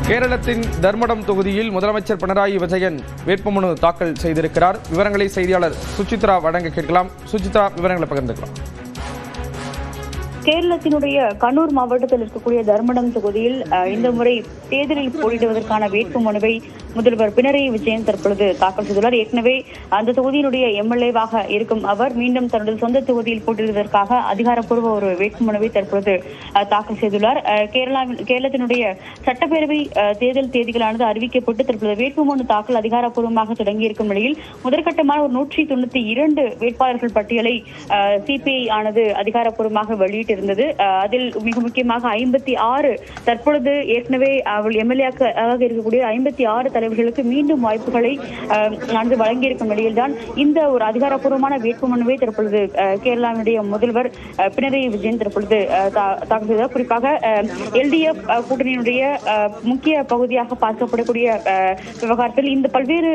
கேரளத்தின் தர்மடம் தொகுதியில் முதலமைச்சர் பினராயி விஜயன் வேட்புமனு தாக்கல் செய்திருக்கிறார். விவரங்களை செய்தியாளர் சுசித்ரா வழங்க கேட்கலாம். சுசித்ரா, விவரங்களை பகிர்ந்துக்கலாம். கேரளத்தினுடைய கண்ணூர் மாவட்டத்தில் இருக்கக்கூடிய தர்மடம் தொகுதியில் இந்த முறை தேர்தலில் போட்டியிடுவதற்கான வேட்புமனுவை முதல்வர் பினராயி விஜயன் தற்பொழுது தாக்கல் செய்துள்ளார். ஏற்கனவே அந்த தொகுதியினுடைய எம்எல்ஏவாக இருக்கும் அவர் மீண்டும் தன்னுடைய சொந்த தொகுதியில் போட்டியிடுவதற்காக அதிகாரப்பூர்வ ஒரு வேட்புமனுவை தற்பொழுது தாக்கல் செய்துள்ளார். கேரளத்தினுடைய சட்டப்பேரவை தேர்தல் தேதிகளானது அறிவிக்கப்பட்டு தற்பொழுது வேட்புமனு தாக்கல் அதிகாரப்பூர்வமாக தொடங்கியிருக்கும் நிலையில் முதற்கட்டமான ஒரு 192 வேட்பாளர்கள் பட்டியலை சிபிஐ ஆனது அதிகாரப்பூர்வமாக வெளியிட்டிருந்தது. அதில் மிக முக்கியமாக 56 தற்பொழுது ஏற்கனவே எம்எல்ஏவாக இருக்கக்கூடிய 56 தலைவர்களுக்கு மீண்டும் வாய்ப்புகளை வழங்கியிருக்கும் நிலையில்தான் இந்த ஒரு அதிகாரப்பூர்வமான வேட்புமனுவை தற்பொழுது கேரளாவுடைய முதல்வர் பினராயி விஜயன் தற்பொழுது தாக்கல் செய்தார். குறிப்பாக எல்டிஎஃப் கூட்டணியினுடைய முக்கிய பகுதியாக பார்க்கப்படக்கூடிய விவகாரத்தில் இந்த பல்வேறு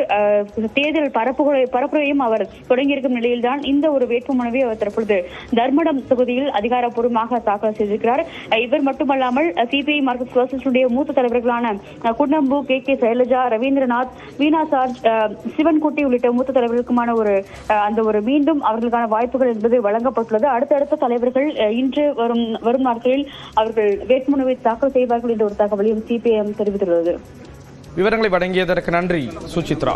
தேர்தல் பரப்புரையும் அவர் தொடங்கியிருக்கும் நிலையில்தான் இந்த ஒரு வேட்புமனுவை அவர் தற்பொழுது தர்மடம் தொகுதியில் அதிகாரப்பூர்வமாக தாக்கல் செய்திருக்கிறார். இவர் மட்டுமல்லாமல் சிபிஐ மார்க்சிஸ்ட் சோசியலிஸ்டுடைய மூத்த தலைவர்களான குன்னம்பு, கே சைலஜா, ரவீந்திரநாத், வீணா சார்ஜ், சிவன்குட்டி உள்ளிட்ட மூத்த தலைவர்களுக்குமான ஒரு மீண்டும் அவர்களுக்கான வாய்ப்புகள் என்பது வழங்கப்பட்டுள்ளது. அடுத்தடுத்த தலைவர்கள் இன்று வரும் நாட்களில் அவர்கள் வேட்புமனுவை தாக்கல் செய்வார்கள் என்ற ஒரு தகவலையும் சிபிஐஎம் தெரிவித்துள்ளது. விவரங்களை வழங்கியதற்கு நன்றி சுசித்ரா.